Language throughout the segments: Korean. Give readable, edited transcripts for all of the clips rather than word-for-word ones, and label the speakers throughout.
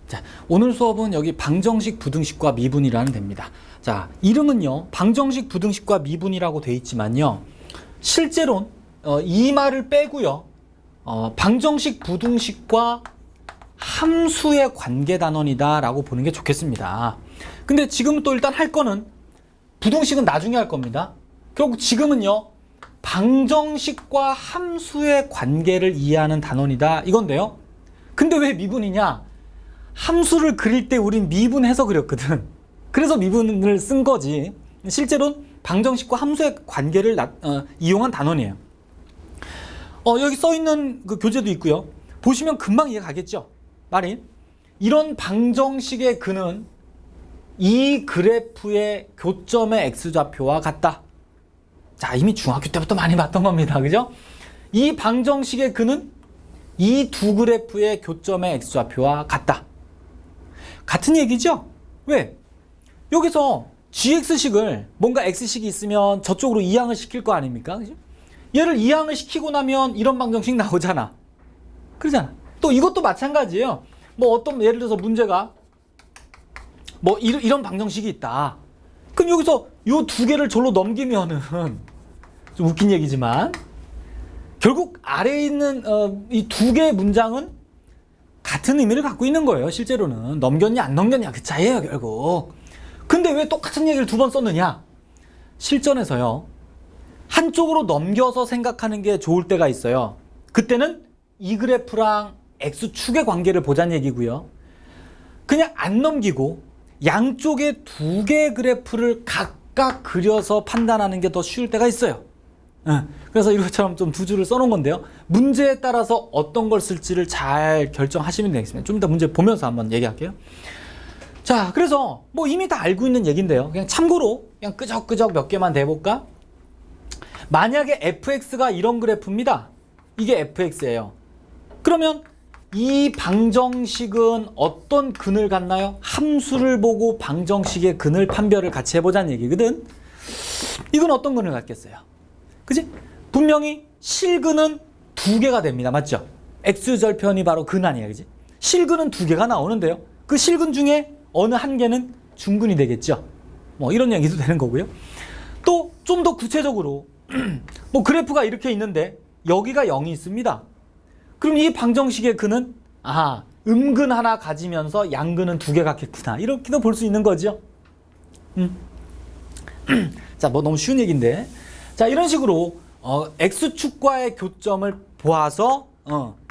Speaker 1: 자, 오늘 수업은 여기 방정식 부등식과 미분이라는 됩니다. 자, 이름은요, 방정식 부등식과 미분이라고 돼 있지만요, 실제로는 이 말을 빼고요, 방정식 부등식과 함수의 관계 단원이다라고 보는 게 좋겠습니다. 근데 지금 또 일단 할 거는 부등식은 나중에 할 겁니다. 결국 지금은요, 방정식과 함수의 관계를 이해하는 단원이다 이건데요. 근데 왜 미분이냐? 함수를 그릴 때 우린 미분해서 그렸거든. 그래서 미분을 쓴 거지. 실제로는 방정식과 함수의 관계를 이용한 단원이에요. 여기 써있는 그 교재도 있고요. 보시면 금방 이해 가겠죠? 말인 이런 방정식의 근은 이 그래프의 교점의 x좌표와 같다. 자, 이미 중학교 때부터 많이 봤던 겁니다. 그죠? 이 방정식의 근은 이 두 그래프의 교점의 x좌표와 같다. 같은 얘기죠? 왜? 여기서 gx식을 뭔가 x식이 있으면 저쪽으로 이항을 시킬 거 아닙니까? 그죠? 얘를 이항을 시키고 나면 이런 방정식 나오잖아. 그러잖아. 또 이것도 마찬가지예요. 뭐 어떤 예를 들어서 문제가 뭐 이런 방정식이 있다. 그럼 여기서 요 두 개를 절로 넘기면은 좀 웃긴 얘기지만 결국 아래에 있는 이 두 개의 문장은 같은 의미를 갖고 있는 거예요. 실제로는 넘겼냐 안 넘겼냐 그 차이예요 결국. 근데 왜 똑같은 얘기를 두 번 썼느냐? 실전에서요, 한쪽으로 넘겨서 생각하는 게 좋을 때가 있어요. 그때는 이 그래프랑 x축의 관계를 보자는 얘기고요. 그냥 안 넘기고 양쪽에 두 개의 그래프를 각각 그려서 판단하는 게 더 쉬울 때가 있어요. 그래서 이것처럼 좀 두 줄을 써놓은 건데요. 문제에 따라서 어떤 걸 쓸지를 잘 결정하시면 되겠습니다. 좀 이따 문제 보면서 한번 얘기할게요. 자, 그래서 뭐 이미 다 알고 있는 얘기인데요. 그냥 참고로 그냥 끄적끄적 몇 개만 대볼까? 만약에 fx가 이런 그래프입니다. 이게 fx예요. 그러면 이 방정식은 어떤 근을 갖나요? 함수를 보고 방정식의 근을 판별을 같이 해보자는 얘기거든. 이건 어떤 근을 갖겠어요? 그치? 분명히 실근은 두 개가 됩니다. 맞죠? x절편이 바로 근 아니에요. 그치? 실근은 두 개가 나오는데요. 그 실근 중에 어느 한 개는 중근이 되겠죠. 뭐 이런 얘기도 되는 거고요. 또 좀 더 구체적으로 뭐 그래프가 이렇게 있는데 여기가 0이 있습니다. 그럼 이 방정식의 근은 음근 하나 가지면서 양근은 두 개 갖겠구나. 이렇게도 볼 수 있는 거죠. 자, 뭐 너무 쉬운 얘기인데. 자, 이런 식으로 x축과의 교점을 보아서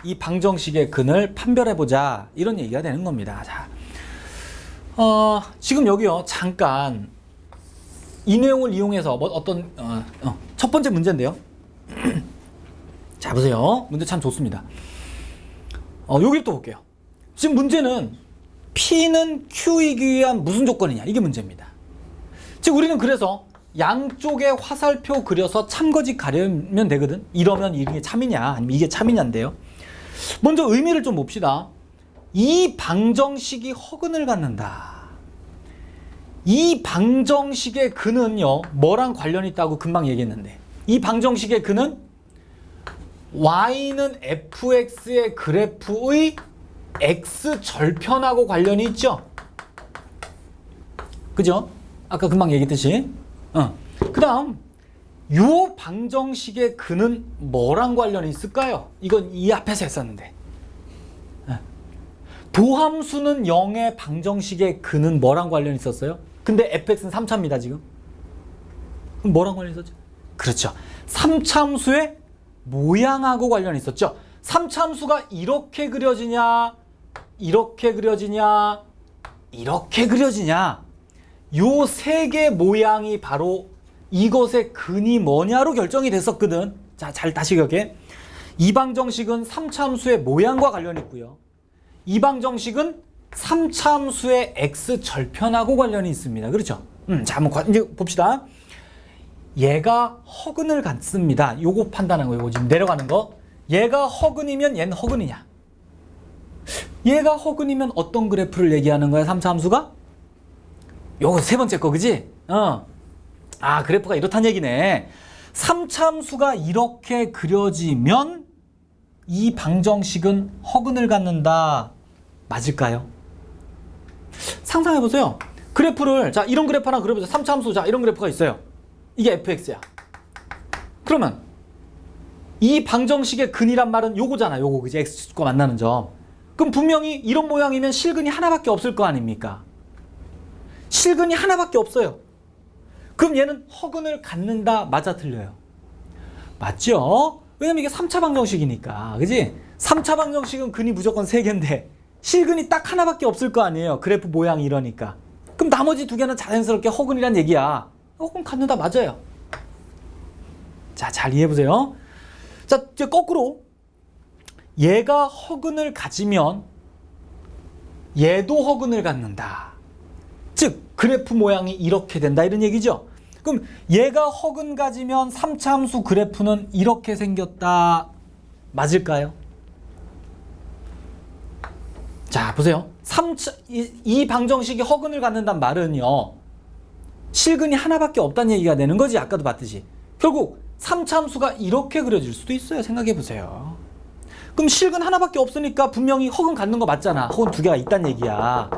Speaker 1: 이 방정식의 근을 판별해보자. 이런 얘기가 되는 겁니다. 자, 지금 여기요, 잠깐 이 내용을 이용해서 뭐 어떤 첫 번째 문제인데요. 자, 보세요. 문제 참 좋습니다. 여기 또 볼게요. 지금 문제는 P는 Q이기 위한 무슨 조건이냐, 이게 문제입니다. 즉 우리는 그래서 양쪽에 화살표 그려서 참거짓 가려면 되거든. 이러면 이게 참이냐 아니면 이게 참이냐인데요. 먼저 의미를 좀 봅시다. 이 방정식이 허근을 갖는다. 이 방정식의 근은요, 뭐랑 관련이 있다고 금방 얘기했는데, 이 방정식의 근은 y는 fx의 그래프의 x절편하고 관련이 있죠. 그죠? 아까 금방 얘기했듯이. 그 다음 요 방정식의 근은 뭐랑 관련이 있을까요? 이건 이 앞에서 했었는데, 도함수는 0의 방정식의 근은 뭐랑 관련이 있었어요? 근데 fx는 3차입니다 지금. 그럼 뭐랑 관련이 있었죠? 그렇죠, 3차함수의 모양하고 관련이 있었죠. 3차함수가 이렇게 그려지냐, 이렇게 그려지냐, 이렇게 그려지냐, 요 세 개 모양이 바로 이것의 근이 뭐냐로 결정이 됐었거든. 자, 잘 다시 기억해. 이 방정식은 3차함수의 모양과 관련이 있고요, 이 방정식은 3차함수의 x절편하고 관련이 있습니다. 그렇죠? 자, 한번 이제 봅시다. 얘가 허근을 갖습니다. 요거 판단한 거예요. 지금 내려가는 거. 얘가 허근이면 얘는 허근이냐? 얘가 허근이면 어떤 그래프를 얘기하는 거야? 3차 함수가? 요거 세 번째 거, 그지? 그래프가 이렇다는 얘기네. 3차 함수가 이렇게 그려지면 이 방정식은 허근을 갖는다. 맞을까요? 상상해 보세요. 그래프를 자 이런 그래프 하나 그려보자. 3차 함수 자 이런 그래프가 있어요. 이게 fx야. 그러면 이 방정식의 근이란 말은 요거잖아. 요거 그지? x축과 만나는 점. 그럼 분명히 이런 모양이면 실근이 하나밖에 없을 거 아닙니까? 실근이 하나밖에 없어요. 그럼 얘는 허근을 갖는다. 맞아 틀려요? 맞죠? 왜냐면 이게 3차 방정식이니까. 그지? 3차 방정식은 근이 무조건 3개인데 실근이 딱 하나밖에 없을 거 아니에요. 그래프 모양이 이러니까. 그럼 나머지 2개는 자연스럽게 허근이란 얘기야. 허근 갖는다 맞아요. 자, 잘 이해해보세요. 자, 이제 거꾸로 얘가 허근을 가지면 얘도 허근을 갖는다. 즉 그래프 모양이 이렇게 된다 이런 얘기죠. 그럼 얘가 허근 가지면 3차 함수 그래프는 이렇게 생겼다. 맞을까요? 자, 보세요. 이 방정식이 허근을 갖는다는 말은요. 실근이 하나밖에 없다는 얘기가 되는 거지. 아까도 봤듯이. 결국 3차 함수가 이렇게 그려질 수도 있어요. 생각해 보세요. 그럼 실근 하나밖에 없으니까 분명히 허근 갖는 거 맞잖아. 허근 2개가 있다는 얘기야.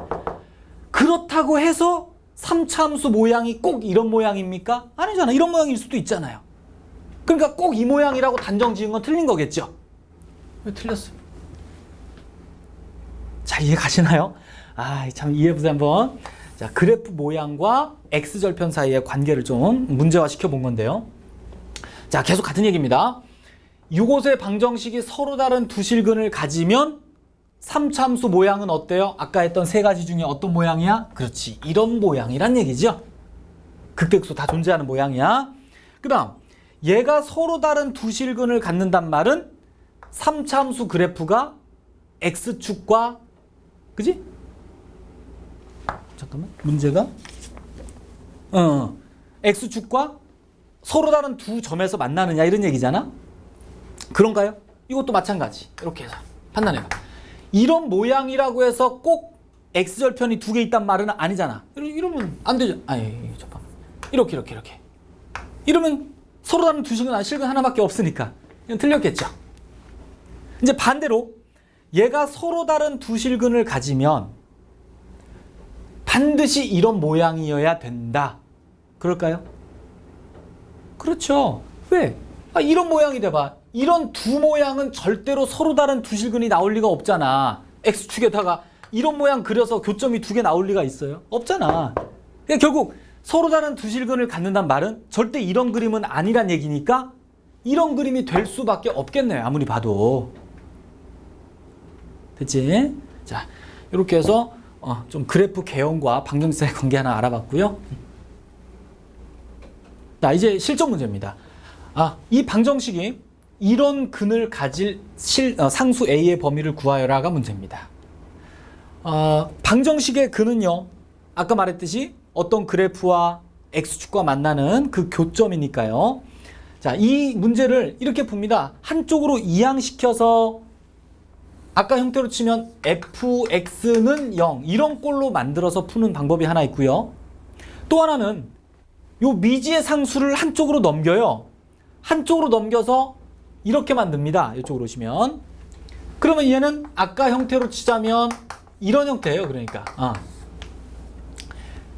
Speaker 1: 그렇다고 해서 3차 함수 모양이 꼭 이런 모양입니까? 아니잖아. 이런 모양일 수도 있잖아요. 그러니까 꼭 이 모양이라고 단정 지은 건 틀린 거겠죠. 왜 틀렸어요? 자, 이해 가시나요? 아, 참 이해해보세요 한번. 자, 그래프 모양과 x절편 사이의 관계를 좀 문제화 시켜본 건데요. 자, 계속 같은 얘기입니다. 이곳의 방정식이 서로 다른 두 실근을 가지면 3차 함수 모양은 어때요? 아까 했던 3가지 중에 어떤 모양이야? 그렇지, 이런 모양이란 얘기죠. 극대극소 다 존재하는 모양이야. 그 다음 얘가 서로 다른 두 실근을 갖는단 말은 3차 함수 그래프가 x축과 그지? 잠깐만, 문제가 x축과 서로 다른 두 점에서 만나느냐 이런 얘기잖아. 그런가요? 이것도 마찬가지. 이렇게 해서 판단해봐. 이런 모양이라고 해서 꼭 x절편이 2개 있단 말은 아니잖아. 이러면 안 되죠. 아니, 잠깐만. 이렇게. 이러면 서로 다른 두 실근 하나밖에 없으니까 이건 틀렸겠죠. 이제 반대로 얘가 서로 다른 두 실근을 가지면 반드시 이런 모양이어야 된다. 그럴까요? 그렇죠. 왜? 이런 모양이 돼봐. 이런 두 모양은 절대로 서로 다른 두 실근이 나올 리가 없잖아. x축에다가 이런 모양 그려서 교점이 2개 나올 리가 있어요? 없잖아. 그러니까 결국 서로 다른 두 실근을 갖는단 말은 절대 이런 그림은 아니란 얘기니까 이런 그림이 될 수밖에 없겠네요. 아무리 봐도. 됐지? 자, 이렇게 해서 좀 그래프 개형과 방정식 사이의 관계 하나 알아봤고요. 자, 이제 실전 문제입니다. 이 방정식이 이런 근을 가질 상수 A의 범위를 구하여라가 문제입니다. 방정식의 근은요, 아까 말했듯이 어떤 그래프와 x축과 만나는 그 교점이니까요. 자, 이 문제를 이렇게 풉니다. 한쪽으로 이항시켜서 아까 형태로 치면 fx는 0 이런 꼴로 만들어서 푸는 방법이 하나 있고요. 또 하나는 요 미지의 상수를 한쪽으로 넘겨요. 한쪽으로 넘겨서 이렇게 만듭니다. 이쪽으로 오시면. 그러면 얘는 아까 형태로 치자면 이런 형태예요. 그러니까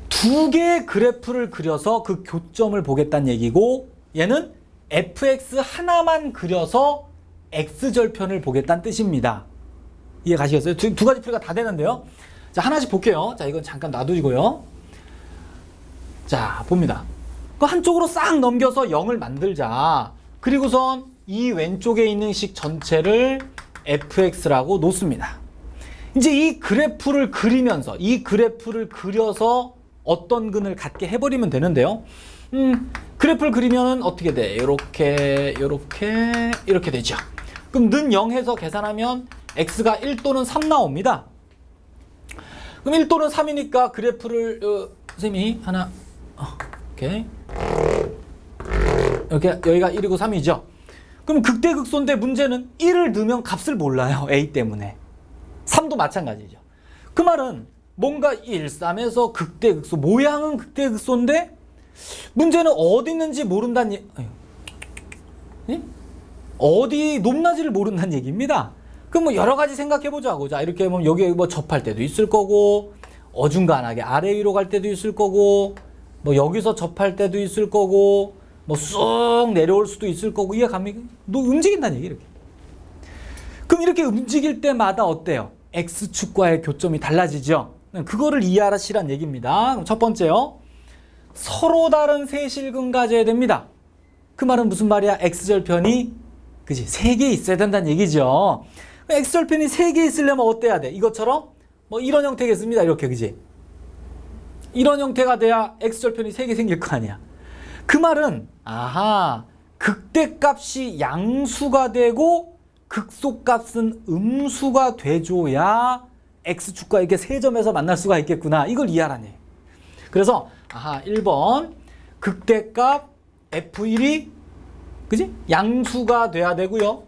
Speaker 1: 2개의 그래프를 그려서 그 교점을 보겠다는 얘기고, 얘는 fx 하나만 그려서 x절편을 보겠다는 뜻입니다. 이해 가시겠어요? 두 가지 풀이가 다 되는데요. 자, 하나씩 볼게요. 자, 이건 잠깐 놔두시고요. 자, 봅니다. 그 한쪽으로 싹 넘겨서 0을 만들자. 그리고선 이 왼쪽에 있는 식 전체를 fx라고 놓습니다. 이제 이 그래프를 그리면서, 이 그래프를 그려서 어떤 근을 갖게 해버리면 되는데요. 그래프를 그리면은 어떻게 돼? 이렇게 되죠. 그럼 는 0 해서 계산하면 x가 1 또는 3 나옵니다. 그럼 1 또는 3이니까 그래프를 선생님이 하나 오케이. 이렇게 여기가 1이고 3이죠. 그럼 극대극소인데 문제는 1을 넣으면 값을 몰라요. a 때문에. 3도 마찬가지죠. 그 말은 뭔가 1, 3에서 극대극소, 모양은 극대극소인데 문제는 어디 있는지 모른다는 어디 높낮이를 모른다는 얘기입니다. 그럼 뭐 여러 가지 생각해 보자고. 자, 이렇게 보면 여기 뭐 접할 때도 있을 거고, 어중간하게 아래 위로 갈 때도 있을 거고 뭐 여기서 접할 때도 있을 거고 뭐 쑥 내려올 수도 있을 거고 이해 갑니까? 너 움직인다는 얘기 이렇게. 그럼 이렇게 움직일 때마다 어때요? X축과의 교점이 달라지죠. 그거를 이해하시란 얘기입니다. 그럼 첫 번째요. 서로 다른 세 실근 가져야 됩니다. 그 말은 무슨 말이야? X절편이 그지? 3개 있어야 된다는 얘기죠. X절편이 3개 있으려면 어때야 돼? 이것처럼 뭐 이런 형태겠습니다. 이렇게 그지? 이런 형태가 돼야 X절편이 3개 생길 거 아니야. 그 말은 아하 극대값이 양수가 되고 극소값은 음수가 돼줘야 X축과 이렇게 세 점에서 만날 수가 있겠구나. 이걸 이해하라니. 그래서 아하 1번 극대값 F1이 그지? 양수가 돼야 되고요.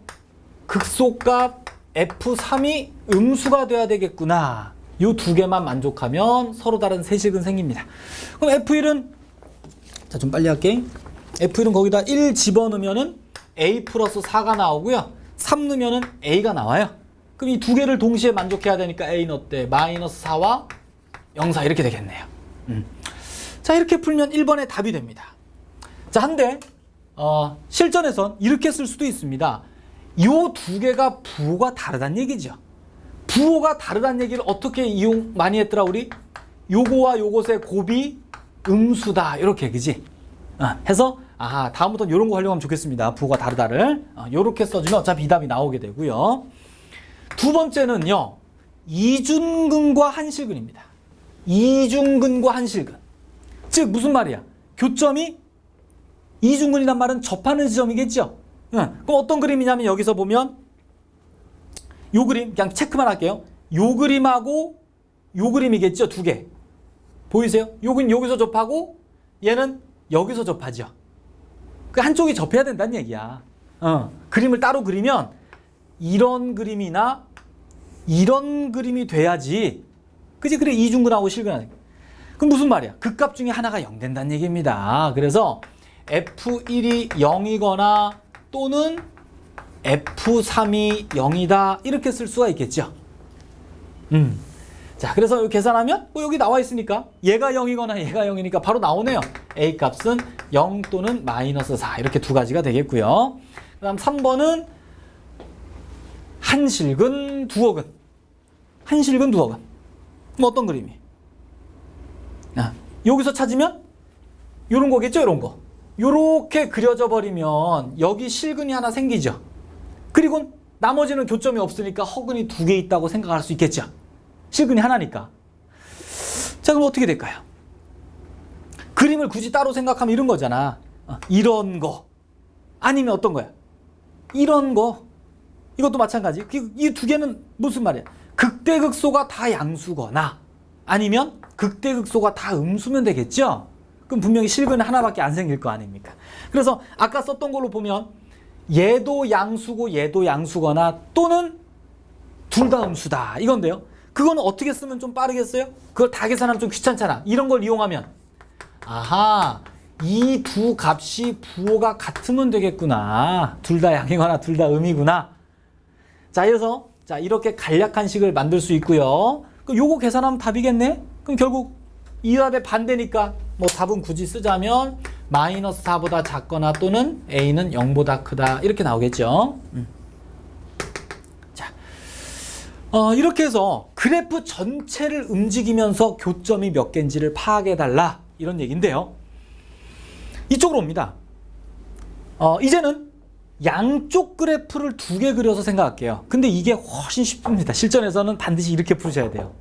Speaker 1: 극소값 F3이 음수가 돼야 되겠구나. 이 두 개만 만족하면 서로 다른 세 실근 생깁니다. 그럼 F1은 자, 좀 빨리 할게. F1은 거기다 1 집어넣으면은 A 플러스 4가 나오고요. 3 넣으면은 A가 나와요. 그럼 이 두 개를 동시에 만족해야 되니까 A는 어때? 마이너스 4와 0, 4 이렇게 되겠네요. 자, 이렇게 풀면 1번의 답이 됩니다. 자, 한데 실전에선 이렇게 쓸 수도 있습니다. 요 두 개가 부호가 다르다는 얘기죠. 부호가 다르다는 얘기를 어떻게 이용 많이 했더라 우리? 요거와 요것의 곱이 음수다 이렇게 그지? 해서 아하 다음부터는 이런 거 활용하면 좋겠습니다. 부호가 다르다를 요렇게 써주면 어차피 이 답이 나오게 되고요. 두 번째는요. 이중근과 한실근입니다. 이중근과 한실근. 즉 무슨 말이야? 교점이 이중근이란 말은 접하는 지점이겠죠? 그럼 어떤 그림이냐면 여기서 보면 요 그림 그냥 체크만 할게요. 요 그림하고 요 그림이겠죠? 두 개. 보이세요? 요건 여기서 접하고 얘는 여기서 접하죠. 그 한쪽이 접해야 된다는 얘기야. 그림을 따로 그리면 이런 그림이나 이런 그림이 돼야지. 그치? 그래 이중근하고 실근하는 거. 그럼 무슨 말이야? 극값 중에 하나가 0 된다는 얘기입니다. 그래서 F1이 0이거나 또는 F3이 0이다 이렇게 쓸 수가 있겠죠. 자, 그래서 여기 계산하면 뭐 여기 나와 있으니까 얘가 0이거나 얘가 0이니까 바로 나오네요. A 값은 0 또는 마이너스 4 이렇게 두 가지가 되겠고요. 그 다음 3번은 한실근 두어근. 한실근 두어근. 뭐 어떤 그림이? 여기서 찾으면 요런 거겠죠, 요런 거. 요렇게 그려져 버리면 여기 실근이 하나 생기죠. 그리고 나머지는 교점이 없으니까 허근이 2개 있다고 생각할 수 있겠죠. 실근이 하나니까. 자, 그럼 어떻게 될까요? 그림을 굳이 따로 생각하면 이런 거잖아. 이런 거. 아니면 어떤 거야? 이런 거. 이것도 마찬가지. 이 두 개는 무슨 말이야? 극대극소가 다 양수거나 아니면 극대극소가 다 음수면 되겠죠? 그럼 분명히 실근은 하나밖에 안 생길 거 아닙니까? 그래서 아까 썼던 걸로 보면 얘도 양수고 얘도 양수거나 또는 둘 다 음수다 이건데요. 그거는 어떻게 쓰면 좀 빠르겠어요? 그걸 다 계산하면 좀 귀찮잖아. 이런 걸 이용하면 아하 이 두 값이 부호가 같으면 되겠구나. 둘 다 양이거나 둘 다 음이구나. 자, 그래서 자 이렇게 간략한 식을 만들 수 있고요. 그럼 요거 계산하면 답이겠네? 그럼 결국 이 답의 반대니까 뭐 답은 굳이 쓰자면 마이너스 4보다 작거나 또는 A는 0보다 크다 이렇게 나오겠죠. 자, 이렇게 해서 그래프 전체를 움직이면서 교점이 몇 개인지를 파악해달라 이런 얘기인데요. 이쪽으로 옵니다. 이제는 양쪽 그래프를 2개 그려서 생각할게요. 근데 이게 훨씬 쉽습니다. 실전에서는 반드시 이렇게 푸셔야 돼요.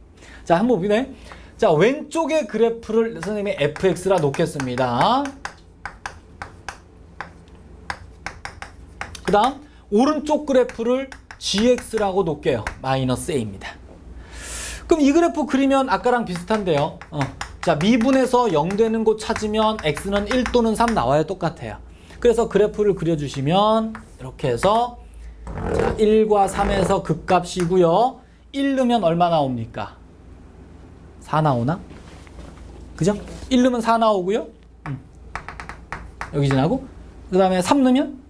Speaker 1: 자, 한번 보네. 자, 왼쪽의 그래프를 선생님이 fx라 놓겠습니다. 그 다음 오른쪽 그래프를 gx라고 놓을게요. 마이너스 a입니다. 그럼 이 그래프 그리면 아까랑 비슷한데요. 자, 미분에서 0 되는 곳 찾으면 x는 1 또는 3 나와요. 똑같아요. 그래서 그래프를 그려주시면 이렇게 해서 자, 1과 3에서 극값이고요. 1 넣으면 얼마 나옵니까? 4 나오나? 그죠? 1 넣으면 4 나오고요. 여기 지나고 그 다음에 3 넣으면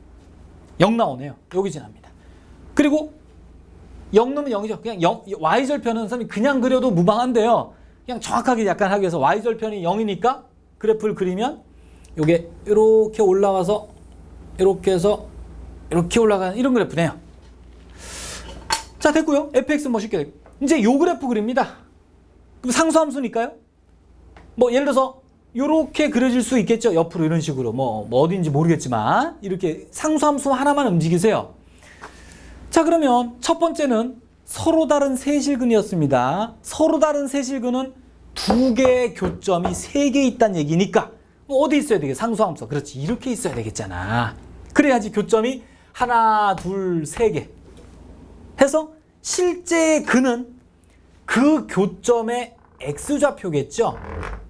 Speaker 1: 0 나오네요. 여기 지납니다. 그리고 0 넣으면 0이죠. 그냥 Y절편은 선생님 그냥 그려도 무방한데요. 그냥 정확하게 약간 하기 위해서 y절편이 0이니까 그래프를 그리면 요게 이렇게 올라와서 이렇게 해서 이렇게 올라가는 이런 그래프네요. 자, 됐고요. fx 뭐 쉽게 됐고. 이제 요 그래프 그립니다. 그럼 상수함수니까요. 뭐 예를 들어서 요렇게 그려질 수 있겠죠. 옆으로 이런 식으로 뭐 어딘지 모르겠지만 이렇게 상수함수 하나만 움직이세요. 자, 그러면 첫 번째는 서로 다른 세실근이었습니다. 서로 다른 세실근은 두 개의 교점이 세 개 있다는 얘기니까 뭐 어디 있어야 되겠어? 상수함수. 그렇지. 이렇게 있어야 되겠잖아. 그래야지 교점이 하나, 둘, 세 개 해서 실제 근은 그 교점의 x좌표겠죠.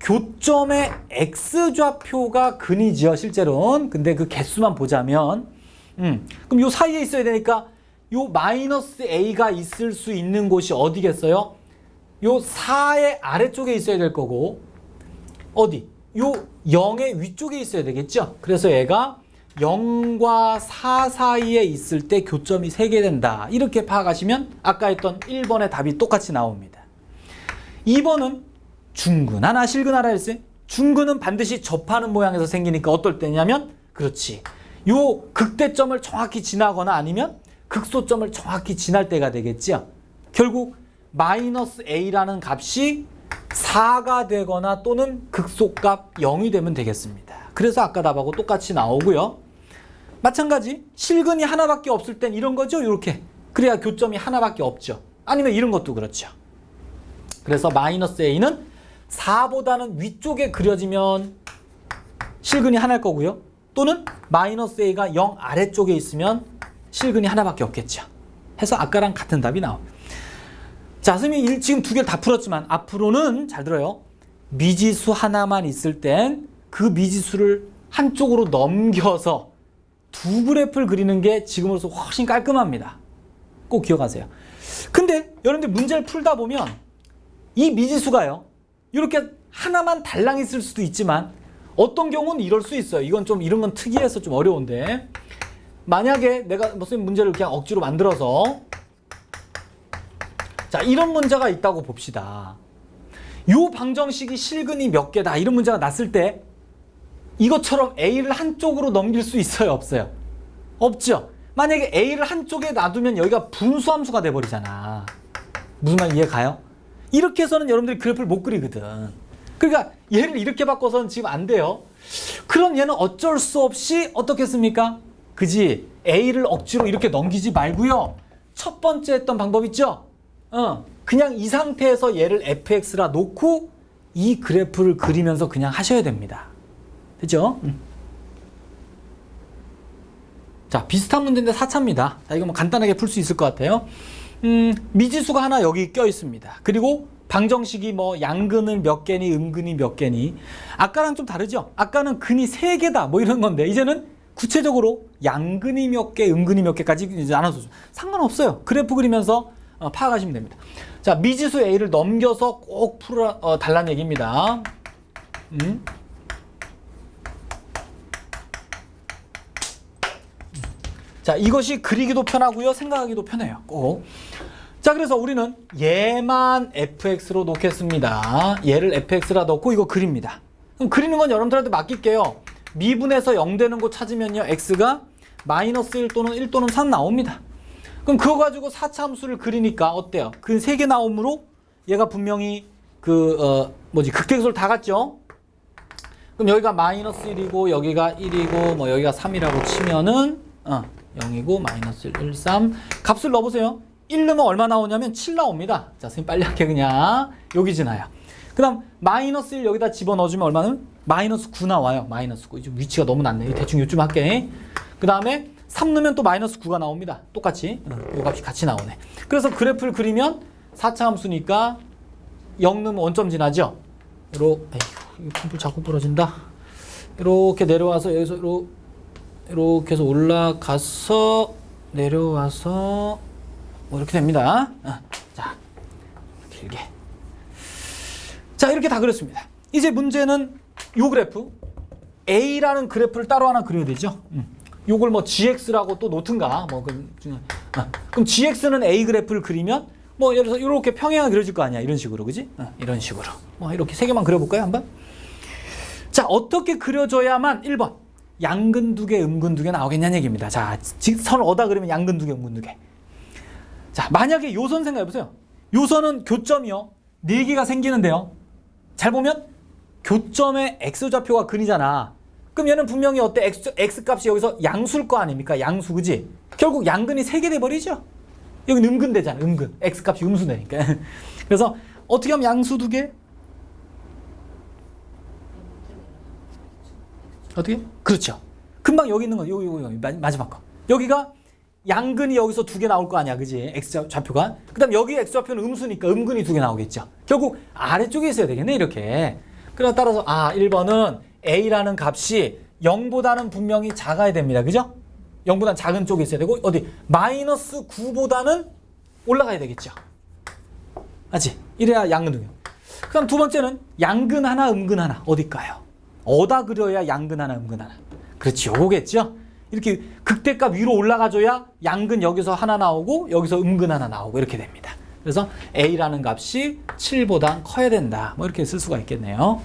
Speaker 1: 교점의 x좌표가 근이지요, 실제로는. 근데 그 개수만 보자면 그럼 요 사이에 있어야 되니까 요 마이너스 a가 있을 수 있는 곳이 어디겠어요? 요 4의 아래쪽에 있어야 될 거고 어디? 요 0의 위쪽에 있어야 되겠죠. 그래서 얘가 0과 4 사이에 있을 때 교점이 3개 된다. 이렇게 파악하시면 아까 했던 1번의 답이 똑같이 나옵니다. 2번은 중근 하나 실근 하나 했어요. 중근은 반드시 접하는 모양에서 생기니까 어떨 때냐면 그렇지. 요 극대점을 정확히 지나거나 아니면 극소점을 정확히 지날 때가 되겠죠. 결국 마이너스 a라는 값이 4가 되거나 또는 극소값 0이 되면 되겠습니다. 그래서 아까 답하고 똑같이 나오고요. 마찬가지 실근이 하나밖에 없을 땐 이런 거죠. 이렇게. 그래야 교점이 하나밖에 없죠. 아니면 이런 것도 그렇죠. 그래서 마이너스 a는 4보다는 위쪽에 그려지면 실근이 하나일 거고요. 또는 마이너스 a가 0 아래쪽에 있으면 실근이 하나밖에 없겠죠. 해서 아까랑 같은 답이 나옵니다. 자, 선생님이 지금 두 개를 다 풀었지만 앞으로는 잘 들어요. 미지수 하나만 있을 땐 그 미지수를 한쪽으로 넘겨서 두 그래프를 그리는 게 지금으로서 훨씬 깔끔합니다. 꼭 기억하세요. 근데 여러분들 문제를 풀다 보면 이 미지수가요. 이렇게 하나만 달랑 있을 수도 있지만 어떤 경우는 이럴 수 있어요. 이건 좀 이런 건 특이해서 좀 어려운데 만약에 내가 선생님 문제를 그냥 억지로 만들어서 자, 이런 문제가 있다고 봅시다. 요 방정식이 실근이 몇 개다 이런 문제가 났을 때 이것처럼 a를 한쪽으로 넘길 수 있어요? 없어요? 없죠. 만약에 a를 한쪽에 놔두면 여기가 분수함수가 돼버리잖아. 무슨 말 이해 가요? 이렇게 해서는 여러분들이 그래프를 못 그리거든. 그러니까 얘를 이렇게 바꿔서는 지금 안 돼요. 그럼 얘는 어쩔 수 없이 어떻게 했습니까? 그지? a를 억지로 이렇게 넘기지 말고요. 첫 번째 했던 방법 있죠? 그냥 이 상태에서 얘를 fx라 놓고 이 그래프를 그리면서 그냥 하셔야 됩니다. 됐죠? 자, 비슷한 문제인데 4차입니다. 자, 이거 뭐 간단하게 풀 수 있을 것 같아요. 미지수가 하나 여기 껴 있습니다. 그리고 방정식이 뭐 양근을 몇 개니 음근이 몇 개니 아까랑 좀 다르죠? 아까는 근이 3개다 뭐 이런 건데 이제는 구체적으로 양근이 몇 개, 음근이 몇 개까지 이제 나눠서 상관없어요. 그래프 그리면서 파악하시면 됩니다. 자, 미지수 a를 넘겨서 꼭 풀어 달라는 얘기입니다. 자, 이것이 그리기도 편하고요. 생각하기도 편해요. 꼭. 자, 그래서 우리는 얘만 fx로 놓겠습니다. 얘를 fx라 넣고 이거 그립니다. 그럼 그리는 건 여러분들한테 맡길게요. 미분에서 0 되는 곳 찾으면요. x가 마이너스 1 또는 1 또는 3 나옵니다. 그럼 그거 가지고 4차 함수를 그리니까 어때요? 그 3개 나옴으로 얘가 분명히 극대수를 다 갔죠? 그럼 여기가 마이너스 1이고 여기가 1이고 뭐 여기가 3이라고 치면은 0이고 마이너스 1, 1, 3 값을 넣어보세요. 1 넣으면 얼마 나오냐면 7 나옵니다. 자, 선생님 빨리 할게 그냥 여기 지나요. 그 다음 마이너스 1 여기다 집어넣어주면 얼마는? 마이너스 9 나와요. 마이너스 9. 이제 위치가 너무 낮네. 대충 요쯤 할게. 그 다음에 3 넣으면 또 마이너스 9가 나옵니다. 똑같이. 요 값이 같이 나오네. 그래서 그래프를 그리면 4차 함수니까 0 넣으면 원점 지나죠? 에이구, 이 컴퓨터 자꾸 부러진다. 이렇게 내려와서 여기서 이렇게 해서 올라가서 내려와서 뭐 이렇게 됩니다. 자, 길게. 자, 이렇게 다 그렸습니다. 이제 문제는 요 그래프 A라는 그래프를 따로 하나 그려야 되죠. 요걸 뭐 GX라고 또 놓든가 그럼 GX는 A 그래프를 그리면 뭐 예를 들어서 이렇게 평행하게 그려질 거 아니야. 이런 식으로, 그지? 이런 식으로. 뭐 이렇게 세 개만 그려볼까요, 한번? 자, 어떻게 그려줘야만 1번 양근 두 개, 음근 두 개 나오겠냐는 얘기입니다. 자, 선을 어디다 그리면 양근 두 개, 음근 두 개. 자, 만약에 요선 생각해보세요. 요선은 교점이요. 4개가 생기는데요. 잘 보면 교점의 x좌표가 근이잖아. 그럼 얘는 분명히 어때? x 값이 여기서 양수일 거 아닙니까? 양수, 그지? 결국 양근이 3개 돼버리죠. 여기는 음근 되잖아. 음근. x 값이 음수되니까. 그래서 어떻게 하면 양수 2개? 어떻게? 그렇죠. 금방 여기 있는 거, 여기 마지막 거. 여기가 양근이 여기서 2개 나올 거 아니야, 그지? x 좌표가. 그다음 여기 x 좌표는 음수니까 음근이 2개 나오겠죠. 결국 아래쪽에 있어야 되겠네, 이렇게. 그래서 따라서 1번은 a라는 값이 0보다는 분명히 작아야 됩니다, 그죠? 0보다는 작은 쪽에 있어야 되고 어디? 마이너스 9보다는 올라가야 되겠죠. 맞지? 이래야 양근 2개. 그다음 두 번째는 양근 하나, 음근 하나 어딜까요? 어디다 그려야 양근 하나, 음근 하나? 그렇지, 요거겠죠? 이렇게 극대값 위로 올라가줘야 양근 여기서 하나 나오고 여기서 음근 하나 나오고 이렇게 됩니다. 그래서 a라는 값이 7보다 커야 된다. 뭐 이렇게 쓸 수가 있겠네요.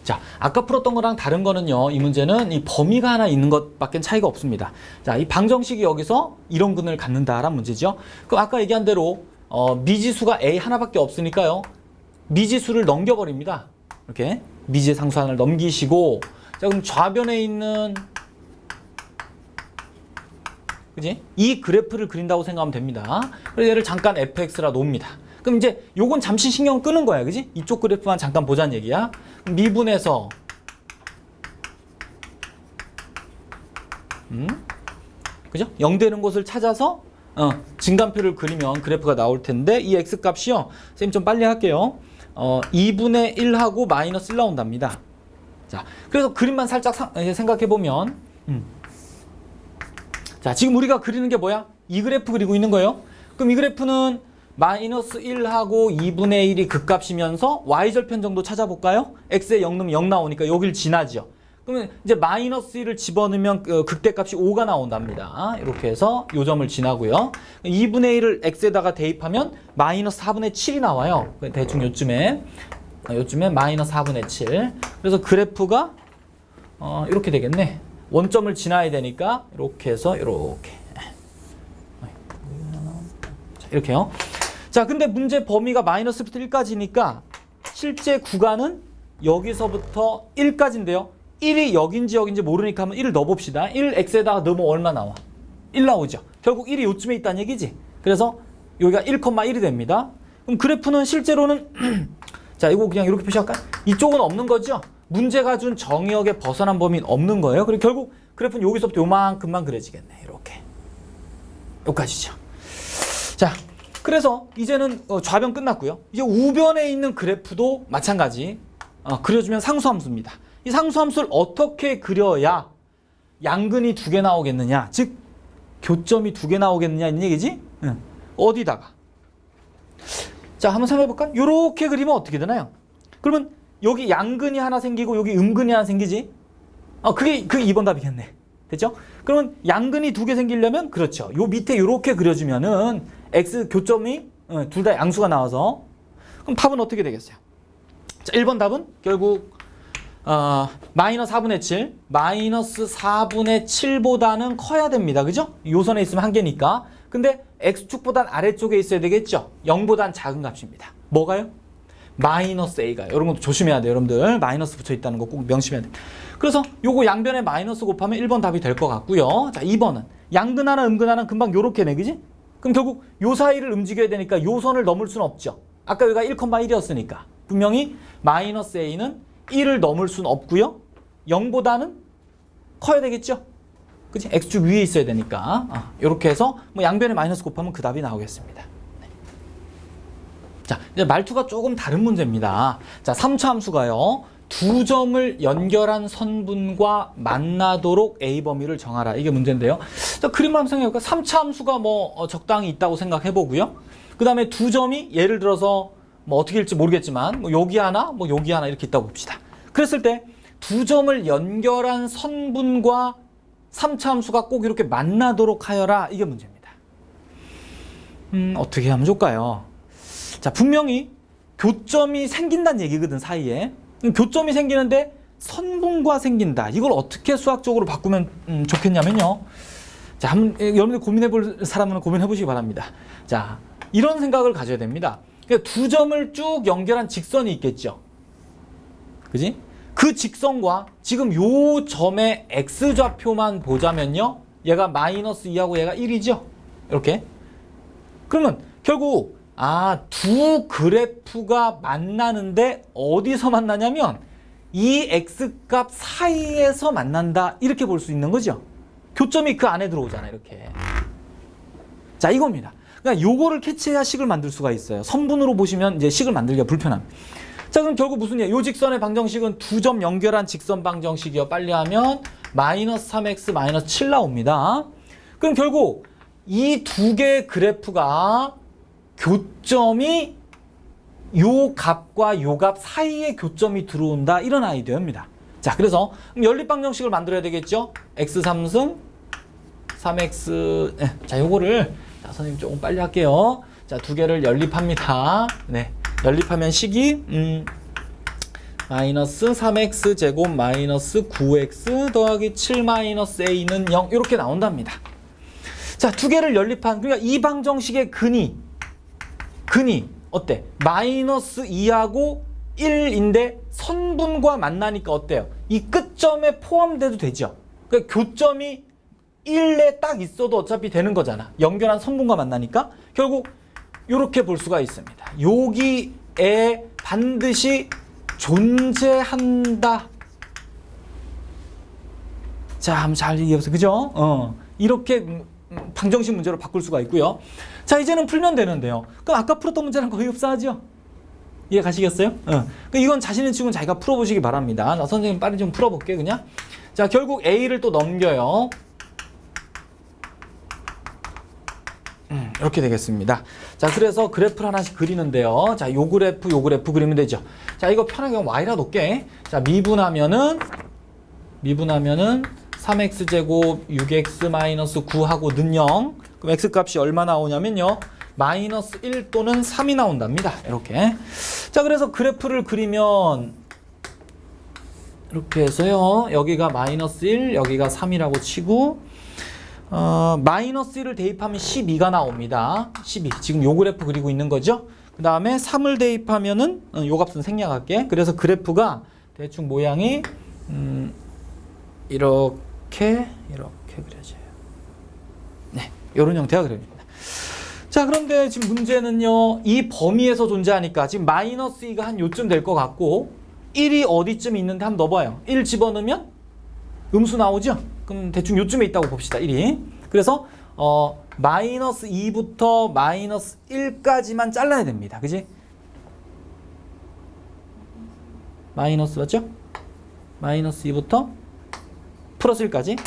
Speaker 1: 자, 아까 풀었던 거랑 다른 거는요. 이 문제는 이 범위가 하나 있는 것밖에 차이가 없습니다. 자, 이 방정식이 여기서 이런 근을 갖는다라는 문제죠. 그럼 아까 얘기한 대로 미지수가 a 하나밖에 없으니까요. 미지수를 넘겨버립니다. 이렇게 미지의 상수하나를 넘기시고, 자, 그럼 좌변에 있는, 그지? 이 그래프를 그린다고 생각하면 됩니다. 그래서 얘를 잠깐 fx라 놓습니다. 그럼 이제 요건 잠시 신경 끄는 거야, 그지? 이쪽 그래프만 잠깐 보자는 얘기야. 미분에서 그죠? 0 되는 곳을 찾아서 증간표를 그리면 그래프가 나올 텐데, 이 x값이요. 선생님 좀 빨리 할게요. 2분의 1하고 마이너스 1 나온답니다. 자, 그래서 그림만 살짝 생각해 보면, 자, 지금 우리가 그리는 게 뭐야? 이 그래프 그리고 있는 거예요. 그럼 이 그래프는 마이너스 1하고 2분의 1이 극값이면서 y절편 정도 찾아볼까요? x에 0 넣으면 0 나오니까 여길 지나죠. 그러면 이제 마이너스 1을 집어넣으면 극대값이 5가 나온답니다. 이렇게 해서 요 점을 지나고요. 2분의 1을 x에다가 대입하면 마이너스 4분의 7이 나와요. 대충 요쯤에 마이너스 4분의 7. 그래서 그래프가 이렇게 되겠네. 원점을 지나야 되니까 이렇게 해서 이렇게. 자, 이렇게요. 자, 근데 문제 범위가 마이너스부터 1까지니까 실제 구간은 여기서부터 1까지인데요. 1이 여긴지 모르니까 한번 1을 넣어봅시다. 1x에다가 넣으면 얼마 나와? 1 나오죠. 결국 1이 요쯤에 있다는 얘기지. 그래서 여기가 1,1이 됩니다. 그럼 그래프는 실제로는 자, 이거 그냥 이렇게 표시할까? 이쪽은 없는 거죠. 문제가 준 정의역에 벗어난 범위는 없는 거예요. 그리고 결국 그래프는 여기서부터 요만큼만 그려지겠네. 이렇게. 여기까지죠. 자, 그래서 이제는 좌변 끝났고요. 이제 우변에 있는 그래프도 마찬가지. 그려주면 상수함수입니다. 이 상수함수를 어떻게 그려야 양근이 2개 나오겠느냐, 즉 교점이 2개 나오겠느냐 이런 얘기지? 어디다가? 자, 한번 생각해볼까? 이렇게 그리면 어떻게 되나요? 그러면 여기 양근이 하나 생기고 여기 음근이 하나 생기지? 그게 2번 답이겠네. 됐죠? 그러면 양근이 2개 생기려면 그렇죠. 요 밑에 이렇게 그려주면은 x 교점이 둘 다 양수가 나와서, 그럼 답은 어떻게 되겠어요? 자, 1번 답은 결국 마이너스 4분의 7, 마이너스 4분의 7보다는 커야 됩니다. 그죠? 요선에 있으면 한 개니까. 근데 x축보단 아래쪽에 있어야 되겠죠? 0보단 작은 값입니다. 뭐가요? 마이너스 a가. 이런 것도 조심해야 돼요, 여러분들. 마이너스 붙어 있다는 거 꼭 명심해야 돼요. 그래서 요거 양변에 마이너스 곱하면 1번 답이 될 것 같고요. 자, 2번은 양근 하나, 음근 하나 금방 요렇게네, 그지? 그럼 결국 요 사이를 움직여야 되니까 요 선을 넘을 수는 없죠. 아까 여기가 1,1이었으니까 분명히 마이너스 a는 1을 넘을 수는 없고요. 0보다는 커야 되겠죠? 그치? x축 위에 있어야 되니까. 이렇게 해서 뭐 양변에 마이너스 곱하면 그 답이 나오겠습니다. 네. 자, 이제 말투가 조금 다른 문제입니다. 자, 3차 함수가요. 두 점을 연결한 선분과 만나도록 a 범위를 정하라. 이게 문제인데요. 자, 그림을 한번 생각해볼까? 3차 함수가 뭐 적당히 있다고 생각해보고요. 그 다음에 두 점이 예를 들어서 뭐 어떻게 일지 모르겠지만 뭐 여기 하나, 뭐 여기 하나 이렇게 있다고 봅시다. 그랬을 때 두 점을 연결한 선분과 3차 함수가 꼭 이렇게 만나도록 하여라. 이게 문제입니다. 어떻게 하면 좋을까요? 자, 분명히 교점이 생긴다는 얘기거든, 사이에. 교점이 생기는데 선분과 생긴다. 이걸 어떻게 수학적으로 바꾸면 좋겠냐면요. 자, 한번 여러분들 고민해 볼 사람은 고민해 보시기 바랍니다. 자, 이런 생각을 가져야 됩니다. 그러니까 두 점을 쭉 연결한 직선이 있겠죠. 그지? 그 직선과 지금 요 점의 x좌표만 보자면요. 얘가 마이너스 2하고 얘가 1이죠. 이렇게. 그러면 결국 두 그래프가 만나는데 어디서 만나냐면 이 x값 사이에서 만난다. 이렇게 볼 수 있는 거죠. 교점이 그 안에 들어오잖아요. 이렇게. 자, 이겁니다. 그러니까 요거를 캐치해야 식을 만들 수가 있어요. 선분으로 보시면 이제 식을 만들기가 불편합니다. 자, 그럼 결국 무슨 얘기예요? 요 직선의 방정식은 두 점 연결한 직선 방정식이요. 빨리 하면 마이너스 3x 마이너스 7 나옵니다. 그럼 결국 이 두 개의 그래프가 교점이 요 값과 요 값 사이에 교점이 들어온다. 이런 아이디어입니다. 자, 그래서 연립방정식을 만들어야 되겠죠? x 3승 3x 자, 요거를 자, 선생님 조금 빨리 할게요. 자, 두 개를 연립합니다. 네. 연립하면 식이 마이너스 3x 제곱 마이너스 9x 더하기 7 마이너스 a는 0 이렇게 나온답니다. 자, 두 개를 연립한 그러니까 이 방정식의 근이 어때? 마이너스 2하고 1인데 선분과 만나니까 어때요? 이 끝점에 포함돼도 되죠. 그러니까 교점이 1에 딱 있어도 어차피 되는 거잖아. 연결한 선분과 만나니까 결국 이렇게 볼 수가 있습니다. 여기에 반드시 존재한다. 자, 한번 잘 이해해보세요. 그죠? 이렇게 방정식 문제로 바꿀 수가 있고요. 자, 이제는 풀면 되는데요. 그럼 아까 풀었던 문제랑 거의 흡사하죠? 이해 가시겠어요? 이건 자신의 치고는 자기가 풀어보시기 바랍니다. 나 선생님 빨리 좀 풀어볼게 그냥. 자, 결국 A를 또 넘겨요. 이렇게 되겠습니다. 자, 그래서 그래프를 하나씩 그리는데요. 자, 요 그래프 그리면 되죠. 자, 이거 편하게 Y라 놓게. 자, 미분하면은 3x제곱 6x-9하고 는 0. 그럼 x값이 얼마 나오냐면요. 마이너스 1 또는 3이 나온답니다. 이렇게. 자, 그래서 그래프를 그리면 이렇게 해서요. 여기가 마이너스 1, 여기가 3이라고 치고 마이너스 1을 대입하면 12가 나옵니다. 12. 지금 요 그래프 그리고 있는 거죠. 그 다음에 3을 대입하면은 요 값은 생략할게. 그래서 그래프가 대충 모양이 이렇게 그려져요. 네, 요런 형태가 그려집니다. 자, 그런데 지금 문제는요. 이 범위에서 존재하니까 지금 마이너스 2가 한 요쯤 될 것 같고 1이 어디쯤 있는데 한번 넣어봐요. 1 집어넣으면 음수 나오죠? 그럼 대충 요쯤에 있다고 봅시다. 1이. 그래서 마이너스 2부터 마이너스 1까지만 잘라야 됩니다. 그지? 마이너스 맞죠? 마이너스 2부터 플러스 1까지.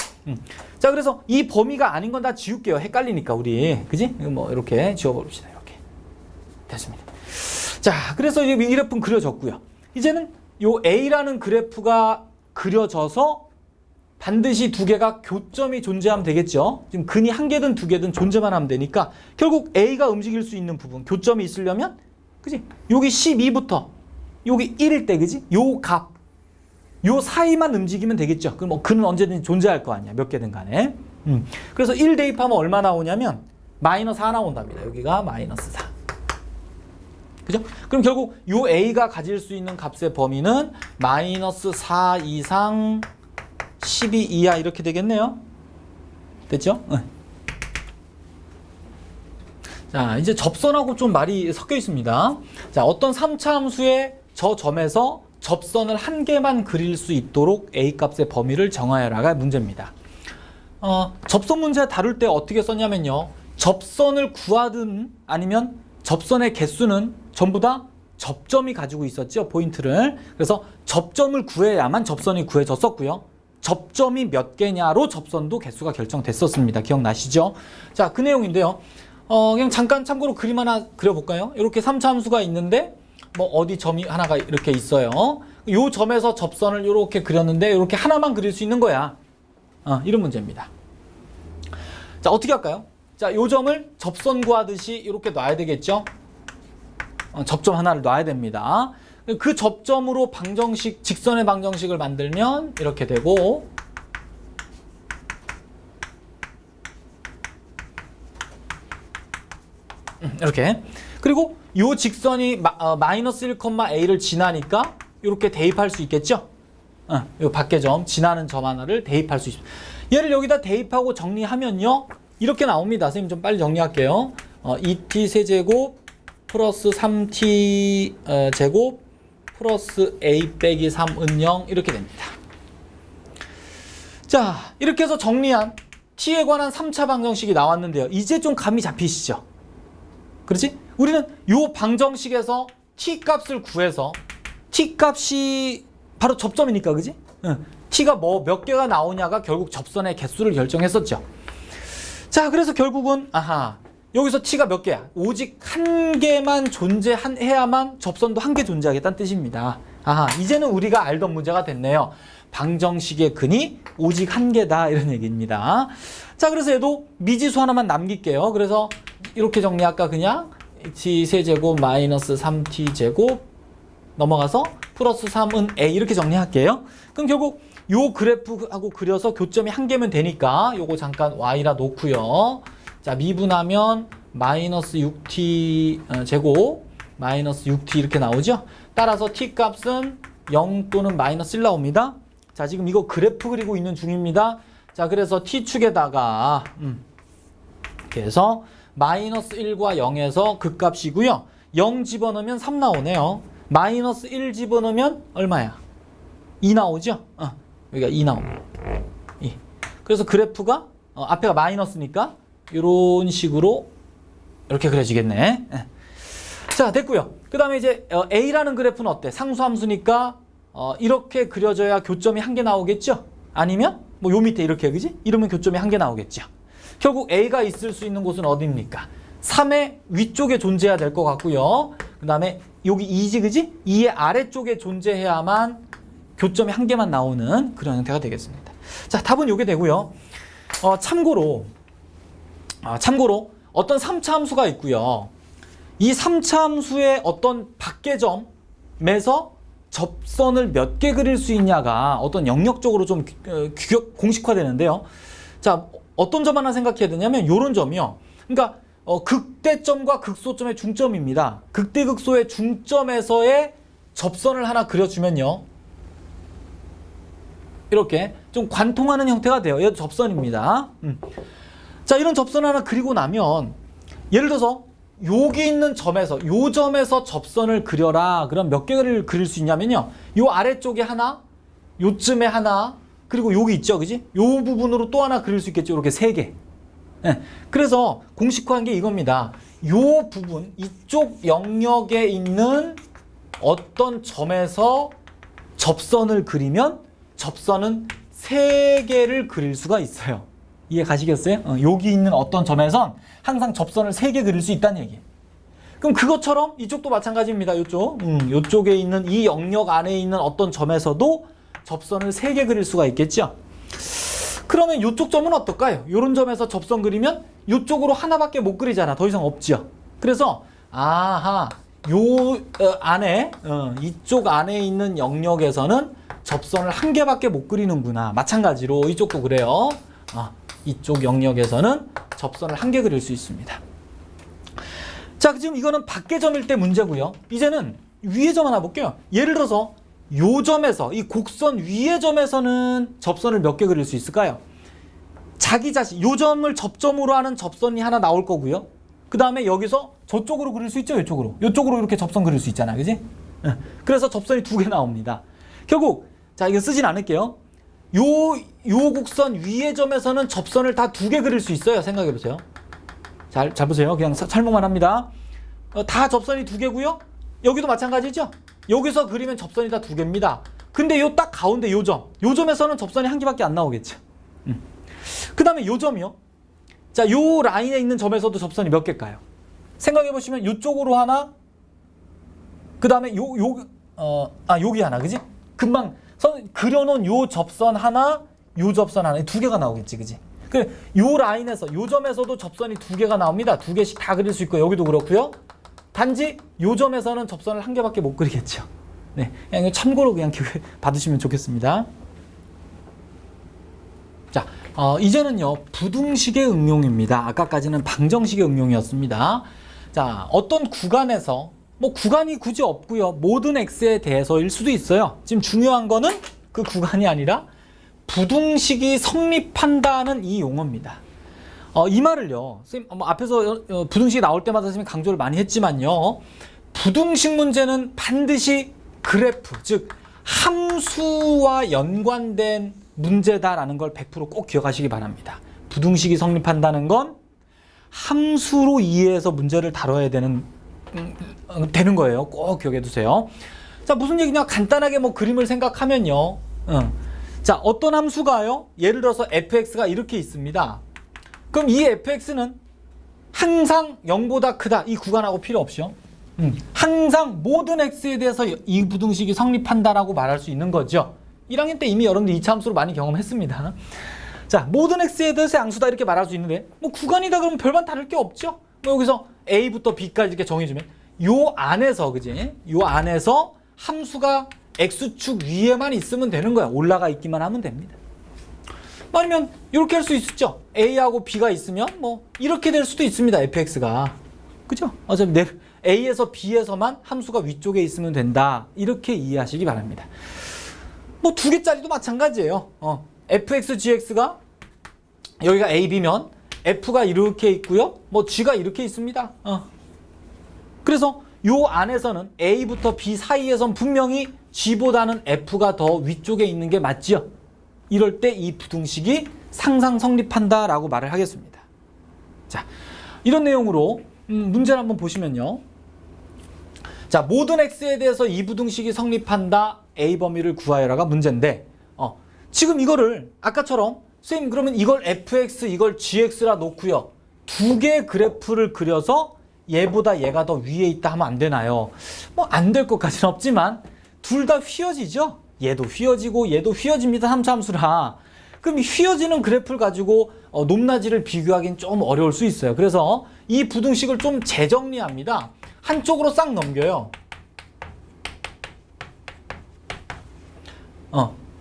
Speaker 1: 자, 그래서 이 범위가 아닌 건 다 지울게요. 헷갈리니까 우리. 그지? 뭐 이렇게 지워봅시다. 이렇게. 됐습니다. 자, 그래서 이 그래프는 그려졌고요. 이제는 요 A라는 그래프가 그려져서 반드시 두 개가 교점이 존재하면 되겠죠. 지금 근이 한 개든 두 개든 존재만 하면 되니까 결국 A가 움직일 수 있는 부분, 교점이 있으려면 그지? 여기 12부터 여기 1일 때 그지? 요 값, 요 사이만 움직이면 되겠죠. 그럼 뭐 근은 언제든지 존재할 거 아니야. 몇 개든 간에. 그래서 1 대입하면 얼마 나오냐면 마이너스 4 나온답니다. 여기가 마이너스 4. 그죠? 그럼 결국 요 A가 가질 수 있는 값의 범위는 마이너스 4 이상 12 이하 이렇게 되겠네요. 됐죠? 자, 이제 접선하고 좀 말이 섞여 있습니다. 자, 어떤 3차 함수의 저 점에서 접선을 한 개만 그릴 수 있도록 A 값의 범위를 정하여라가 문제입니다. 접선 문제 다룰 때 어떻게 썼냐면요. 접선을 구하든 아니면 접선의 개수는 전부 다 접점이 가지고 있었죠. 포인트를. 그래서 접점을 구해야만 접선이 구해졌었고요. 접점이 몇 개냐로 접선도 개수가 결정됐었습니다. 기억나시죠? 자, 그 내용인데요. 그냥 잠깐 참고로 그림 하나 그려볼까요? 이렇게 3차 함수가 있는데 뭐 어디 점이 하나가 이렇게 있어요. 요 점에서 접선을 이렇게 그렸는데 이렇게 하나만 그릴 수 있는 거야. 이런 문제입니다. 자, 어떻게 할까요? 자, 요 점을 접선 구하듯이 이렇게 놔야 되겠죠? 접점 하나를 놔야 됩니다. 그 접점으로 방정식, 직선의 방정식을 만들면 이렇게 되고, 이렇게. 그리고 요 직선이 마이너스 1,a를 지나니까 이렇게 대입할 수 있겠죠? 요 밖의 점, 지나는 점 하나를 대입할 수 있습니다. 얘를 여기다 대입하고 정리하면요, 이렇게 나옵니다. 선생님 좀 빨리 정리할게요. 2t 세제곱 플러스 3t 제곱 플러스 a 빼기 3은 0 이렇게 됩니다. 자, 이렇게 해서 정리한 t에 관한 3차 방정식이 나왔는데요. 이제 좀 감이 잡히시죠? 그렇지? 우리는 요 방정식에서 t 값을 구해서 t 값이 바로 접점이니까, 그지? t가 뭐 몇 개가 나오냐가 결국 접선의 개수를 결정했었죠. 자, 그래서 결국은 여기서 t가 몇 개야? 오직 한 개만 존재해야만 접선도 한 개 존재하겠다는 뜻입니다. 이제는 우리가 알던 문제가 됐네요. 방정식의 근이 오직 한 개다, 이런 얘기입니다. 자, 그래서 얘도 미지수 하나만 남길게요. 그래서 이렇게 정리할까? 그냥 t 세제곱 마이너스 3t 제곱 넘어가서 플러스 3은 a 이렇게 정리할게요. 그럼 결국 요 그래프하고 그려서 교점이 한 개면 되니까 요거 잠깐 y라 놓고요. 자, 미분하면 마이너스 6t 제곱 마이너스 6t 이렇게 나오죠. 따라서 t 값은 0 또는 마이너스 1 나옵니다. 자, 지금 이거 그래프 그리고 있는 중입니다. 자, 그래서 t축에다가 이렇게 해서 마이너스 1과 0에서 극값이고요. 0 집어넣으면 3 나오네요. 마이너스 1 집어넣으면 얼마야? 2 나오죠? 여기가 2 나옵니다. 2. 그래서 그래프가 앞에가 마이너스니까 이런 식으로 이렇게 그려지겠네. 자, 됐고요. 그 다음에 이제 A라는 그래프는 어때? 상수함수니까 이렇게 그려져야 교점이 한 개 나오겠죠? 아니면 뭐 요 밑에 이렇게, 그지? 이러면 교점이 한 개 나오겠죠. 결국 A가 있을 수 있는 곳은 어디입니까? 3의 위쪽에 존재해야 될 것 같고요. 그 다음에 여기 2지, 그지? 2의 아래쪽에 존재해야만 교점이 한 개만 나오는 그런 형태가 되겠습니다. 자, 답은 요게 되고요. 참고로 어떤 3차 함수가 있고요. 이 3차 함수의 어떤 밖의 점에서 접선을 몇 개 그릴 수 있냐가 어떤 영역적으로 좀 공식화되는데요. 자, 어떤 점 하나 생각해야 되냐면 요런 점이요. 그러니까 극대점과 극소점의 중점입니다. 극대극소의 중점에서의 접선을 하나 그려주면요. 이렇게 좀 관통하는 형태가 돼요. 얘도 접선입니다. 자, 이런 접선 하나 그리고 나면 예를 들어서 여기 있는 점에서 요 점에서 접선을 그려라. 그럼 몇 개를 그릴 수 있냐면요. 요 아래쪽에 하나, 요쯤에 하나, 그리고 여기 있죠, 그지? 요 부분으로 또 하나 그릴 수 있겠죠. 이렇게 3개. 네. 그래서 공식화한 게 이겁니다. 요 부분, 이쪽 영역에 있는 어떤 점에서 접선을 그리면 접선은 3개를 그릴 수가 있어요. 이해 가시겠어요? 여기 있는 어떤 점에선 항상 접선을 3개 그릴 수 있다는 얘기예요. 그럼 그것처럼 이쪽도 마찬가지입니다. 이쪽에 있는 이 영역 안에 있는 어떤 점에서도 접선을 3개 그릴 수가 있겠죠. 그러면 이쪽 점은 어떨까요? 이런 점에서 접선 그리면 이쪽으로 하나밖에 못 그리잖아. 더 이상 없죠. 그래서 이쪽 안에 있는 영역에서는 접선을 한 개밖에 못 그리는구나. 마찬가지로 이쪽도 그래요. 이쪽 영역에서는 접선을 한 개 그릴 수 있습니다. 자, 지금 이거는 밖의 점일 때 문제고요. 이제는 위의 점 하나 볼게요. 예를 들어서 요 점에서, 이 곡선 위의 점에서는 접선을 몇 개 그릴 수 있을까요? 자기 자신, 요 점을 접점으로 하는 접선이 하나 나올 거고요. 그 다음에 여기서 저쪽으로 그릴 수 있죠, 이쪽으로. 이쪽으로 이렇게 접선 그릴 수 있잖아, 그지? 그래서 접선이 2개 나옵니다. 결국, 자, 이거 쓰진 않을게요. 요 곡선 위의 점에서는 접선을 다 2개 그릴 수 있어요. 생각해보세요. 잘 보세요. 그냥 설명만 합니다. 다 접선이 2개고요. 여기도 마찬가지죠? 여기서 그리면 접선이 다 2개입니다. 근데 요 딱 가운데 요 점에서는 접선이 1개밖에 안 나오겠죠. 그 다음에 요 점이요. 자, 요 라인에 있는 점에서도 접선이 몇 개일까요? 생각해보시면 요쪽으로 하나, 그 다음에 여기 하나, 그지? 금방 그려놓은 요 접선 하나, 요 접선 하나, 2개가 나오겠지, 그지? 요 라인에서, 요 점에서도 접선이 두 개가 나옵니다. 두 개씩 다 그릴 수 있고, 여기도 그렇고요. 단지 요 점에서는 접선을 한 개밖에 못 그리겠죠. 네, 그냥 참고로 그냥 받으시면 좋겠습니다. 자, 이제는요, 부등식의 응용입니다. 아까까지는 방정식의 응용이었습니다. 자, 어떤 구간에서, 뭐 구간이 굳이 없고요. 모든 x에 대해서일 수도 있어요. 지금 중요한 거는 그 구간이 아니라 부등식이 성립한다는 이 용어입니다. 이 말을요, 선생님, 앞에서 부등식이 나올 때마다 선생님이 강조를 많이 했지만요, 부등식 문제는 반드시 그래프, 즉 함수와 연관된 문제다라는 걸 100% 꼭 기억하시기 바랍니다. 부등식이 성립한다는 건 함수로 이해해서 문제를 다뤄야 되는 거예요. 꼭 기억해 두세요. 자, 무슨 얘기냐? 간단하게 뭐 그림을 생각하면요. 자, 어떤 함수가요? 예를 들어서 fx가 이렇게 있습니다. 그럼 이 fx는 항상 0보다 크다. 이 구간하고 필요 없죠. 항상 모든 x에 대해서 이 부등식이 성립한다라고 말할 수 있는 거죠. 1학년 때 이미 여러분들 2차 함수로 많이 경험했습니다. 자, 모든 x에 대해서 양수다 이렇게 말할 수 있는데, 뭐 구간이다 그러면 별반 다를 게 없죠. 뭐 여기서 a부터 b까지 이렇게 정해주면 요 안에서, 그지? 요 안에서 함수가 x축 위에만 있으면 되는 거야. 올라가 있기만 하면 됩니다. 아니면 이렇게 할 수 있죠. a하고 b가 있으면 뭐 이렇게 될 수도 있습니다. fx가. 그죠? 어차피 a에서 b에서만 함수가 위쪽에 있으면 된다. 이렇게 이해하시기 바랍니다. 뭐 두 개짜리도 마찬가지예요. fx, gx가 여기가 a, b면 f가 이렇게 있고요. 뭐 g가 이렇게 있습니다. 그래서 요 안에서는 a부터 b 사이에선 분명히 g보다는 f가 더 위쪽에 있는 게 맞죠. 이럴 때 이 부등식이 상상 성립한다라고 말을 하겠습니다. 자, 이런 내용으로 문제를 한번 보시면요. 자, 모든 x에 대해서 이 부등식이 성립한다. a 범위를 구하여라가 문제인데, 지금 이거를 아까처럼 선생님 그러면 이걸 fx, 이걸 gx라 놓고요. 두 개의 그래프를 그려서 얘보다 얘가 더 위에 있다 하면 안 되나요? 뭐 안 될 것까지는 없지만 둘 다 휘어지죠. 얘도 휘어지고 얘도 휘어집니다. 함수라. 그럼 이 휘어지는 그래프를 가지고 높낮이를 비교하기는 좀 어려울 수 있어요. 그래서 이 부등식을 좀 재정리합니다. 한쪽으로 싹 넘겨요.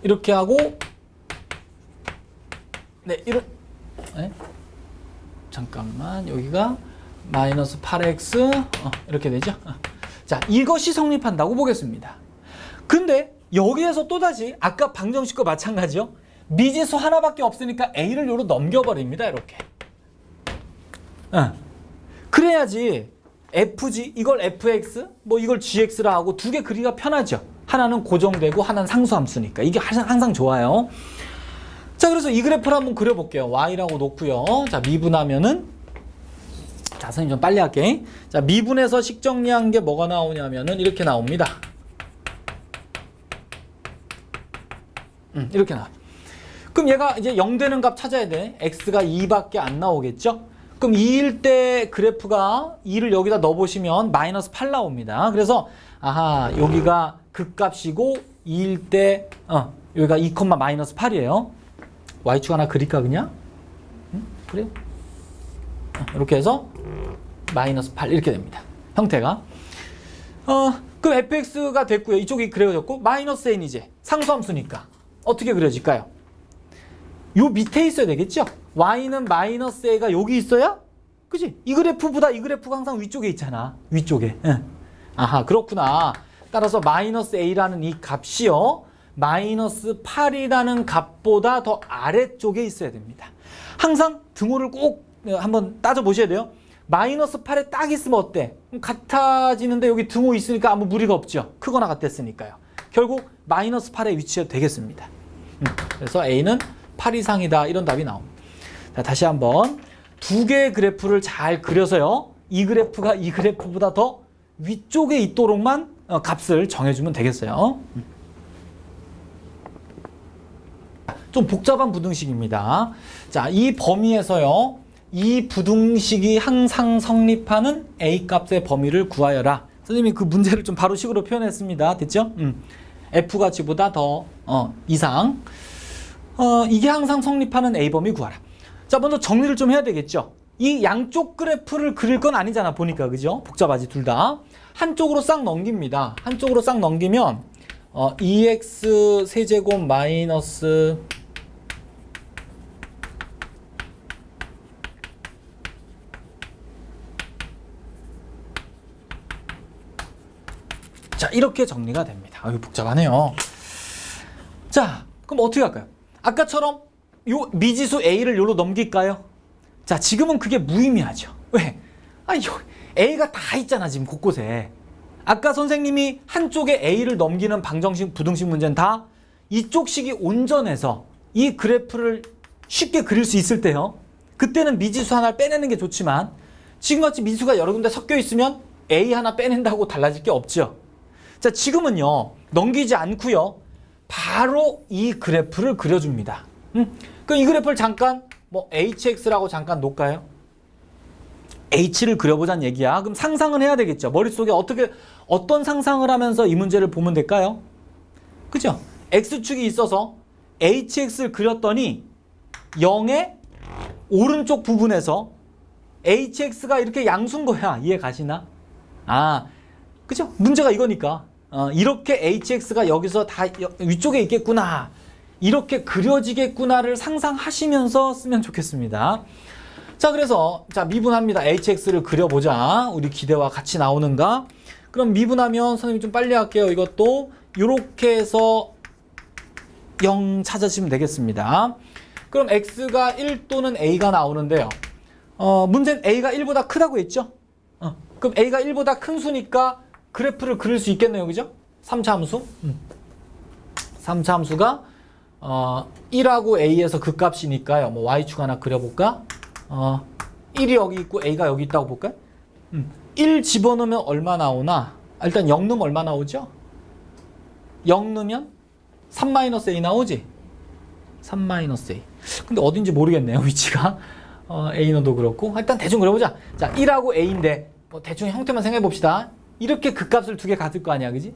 Speaker 1: 이렇게 하고, 네, 잠깐만, 여기가 마이너스 8x, 이렇게 되죠. 자, 이것이 성립한다고 보겠습니다. 근데 여기에서 또다시 아까 방정식과 마찬가지요. 미지수 하나밖에 없으니까 a를 요로 넘겨버립니다. 이렇게. 그래야지 fg, 이걸 fx, 뭐 이걸 gx라 하고 두 개 그리기가 편하죠. 하나는 고정되고 하나는 상수함수니까. 이게 항상 좋아요. 자, 그래서 이 그래프를 한번 그려볼게요. y라고 놓고요. 자, 미분하면은, 자, 선생님 좀 빨리 할게. 자, 미분해서 식정리한 게 뭐가 나오냐면은 이렇게 나옵니다. 이렇게 나와. 그럼 얘가 이제 0 되는 값 찾아야 돼. x가 2밖에 안 나오겠죠? 그럼 2일 때 그래프가 2를 여기다 넣어보시면 마이너스 8 나옵니다. 그래서 아하, 여기가 극값이고 2일 때 여기가 2, 마이너스 8이에요. y축 하나 그릴까 그냥? 그래? 이렇게 해서 마이너스 8 이렇게 됩니다. 형태가. 그럼 fx가 됐고요. 이쪽이 그려졌고 마이너스 n 이제 상수함수니까 어떻게 그려질까요? 요 밑에 있어야 되겠죠? y는 마이너스 a가 여기 있어야? 그치? 이 그래프보다 이 그래프가 항상 위쪽에 있잖아. 위쪽에. 아하, 그렇구나. 따라서 마이너스 a라는 이 값이요. 마이너스 8이라는 값보다 더 아래쪽에 있어야 됩니다. 항상 등호를 꼭 한번 따져보셔야 돼요. 마이너스 8에 딱 있으면 어때? 같아지는데 여기 등호 있으니까 아무 무리가 없죠. 크거나 같았으니까요. 결국 마이너스 8에 위치해도 되겠습니다. 그래서 a는 8 이상이다. 이런 답이 나옵니다. 자, 다시 한번 두 개의 그래프를 잘 그려서요. 이 그래프가 이 그래프보다 더 위쪽에 있도록만 값을 정해주면 되겠어요. 좀 복잡한 부등식입니다. 자, 이 범위에서요. 이 부등식이 항상 성립하는 a 값의 범위를 구하여라. 선생님이 그 문제를 좀 바로 식으로 표현했습니다. 됐죠? f가 g보다 더 이상. 이게 항상 성립하는 a 범위 구하라. 자, 먼저 정리를 좀 해야 되겠죠. 이 양쪽 그래프를 그릴 건 아니잖아, 보니까. 그죠? 복잡하지, 둘 다. 한쪽으로 싹 넘깁니다. 한쪽으로 싹 넘기면 2x 세제곱 마이너스 자, 이렇게 정리가 됩니다. 이거 복잡하네요. 자, 그럼 어떻게 할까요? 아까처럼 요 미지수 a를 요로 넘길까요? 자, 지금은 그게 무의미하죠. 왜? a가 다 있잖아, 지금 곳곳에. 아까 선생님이 한쪽에 a를 넘기는 방정식, 부등식 문제는 다 이쪽 식이 온전해서 이 그래프를 쉽게 그릴 수 있을 때요. 그때는 미지수 하나를 빼내는 게 좋지만 지금같이 미지수가 여러 군데 섞여 있으면 a 하나 빼낸다고 달라질 게 없죠. 자, 지금은요, 넘기지 않고요, 바로 이 그래프를 그려줍니다. 그럼 이 그래프를 잠깐 hx라고 잠깐 놓을까요? h를 그려보자는 얘기야. 그럼 상상은 해야 되겠죠. 머릿속에 어떤 상상을 하면서 이 문제를 보면 될까요? 그죠? x축이 있어서 hx를 그렸더니 0의 오른쪽 부분에서 hx가 이렇게 양수인 거야. 이해 가시나? 그죠? 문제가 이거니까. 이렇게 hx가 여기서 다 위쪽에 있겠구나. 이렇게 그려지겠구나를 상상하시면서 쓰면 좋겠습니다. 자, 그래서 자, 미분합니다. hx를 그려보자. 우리 기대와 같이 나오는가? 그럼 미분하면 선생님이 좀 빨리 할게요. 이것도 이렇게 해서 0 찾아주시면 되겠습니다. 그럼 x가 1 또는 a가 나오는데요. 문제는 a가 1보다 크다고 했죠? 그럼 a가 1보다 큰 수니까 그래프를 그릴 수 있겠네요. 그죠? 3차 함수. 3차 함수가 1하고 a에서 극값이니까요. y축 하나 그려볼까? 1이 여기 있고 a가 여기 있다고 볼까요? 1 집어넣으면 얼마 나오나? 일단 0 넣으면 얼마 나오죠? 0 넣으면 3-a 나오지? 3-a. 근데 어딘지 모르겠네요, 위치가. a너도 그렇고. 일단 대충 그려보자. 자, 1하고 a인데 대충 형태만 생각해 봅시다. 이렇게 극값을 두 개 가질 거 아니야, 그지?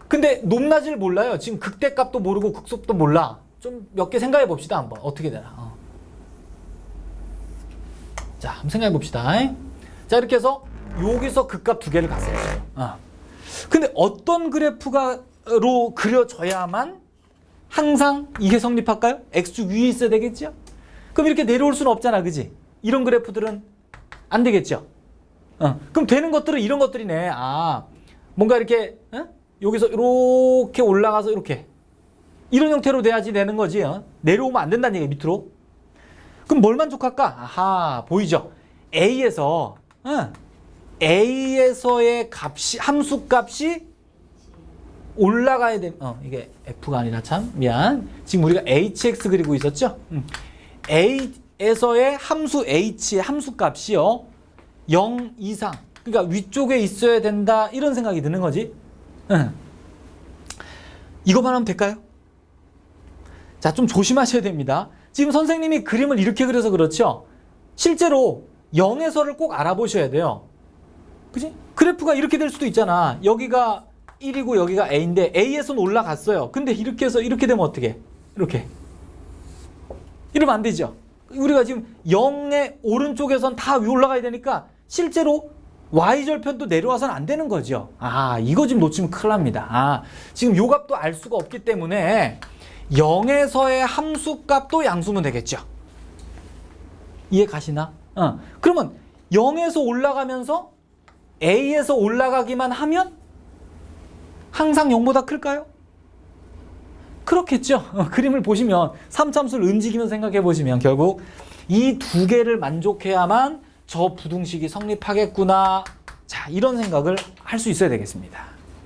Speaker 1: 근데 높낮이를 몰라요. 지금 극대값도 모르고 극소도 몰라. 좀 몇 개 생각해 봅시다, 한번. 어떻게 되나. 자, 한번 생각해 봅시다. 자, 이렇게 해서 여기서 극값 두 개를 갔어요. 근데 어떤 그래프로 그려져야만 항상 이게 성립할까요? x축 위에 있어야 되겠죠? 그럼 이렇게 내려올 수는 없잖아, 그지? 이런 그래프들은 안 되겠죠? 그럼 되는 것들은 이런 것들이네. 뭔가 이렇게 여기서 이렇게 올라가서 이렇게 이런 형태로 돼야지 되는 거지. 내려오면 안 된다는 얘기야, 밑으로. 그럼 뭘 만족할까? 보이죠? A에서의 값이, 함수 값이 올라가야 돼. 이게 F가 아니라 참, 미안. 지금 우리가 HX 그리고 있었죠? A에서의 함수 H의 함수 값이요. 0 이상. 그러니까 위쪽에 있어야 된다. 이런 생각이 드는 거지. 이거만 하면 될까요? 자, 좀 조심하셔야 됩니다. 지금 선생님이 그림을 이렇게 그려서 그렇죠? 실제로 0에서를 꼭 알아보셔야 돼요. 그지? 그래프가 이렇게 될 수도 있잖아. 여기가 1이고 여기가 A인데 A에서는 올라갔어요. 근데 이렇게 해서 이렇게 되면 어떻게? 이렇게. 이러면 안 되죠. 우리가 지금 0의 오른쪽에선 다 위 올라가야 되니까 실제로 Y절편도 내려와서는 안 되는 거죠. 이거 지금 놓치면 큰일 납니다. 지금 요 값도 알 수가 없기 때문에 0에서의 함수 값도 양수면 되겠죠. 이해 가시나? 그러면 0에서 올라가면서 A에서 올라가기만 하면 항상 0보다 클까요? 그렇겠죠. 그림을 보시면 3참수를 움직이면서 생각해 보시면 결국 이 두 개를 만족해야만 저 부등식이 성립하겠구나. 자, 이런 생각을 할 수 있어야 되겠습니다.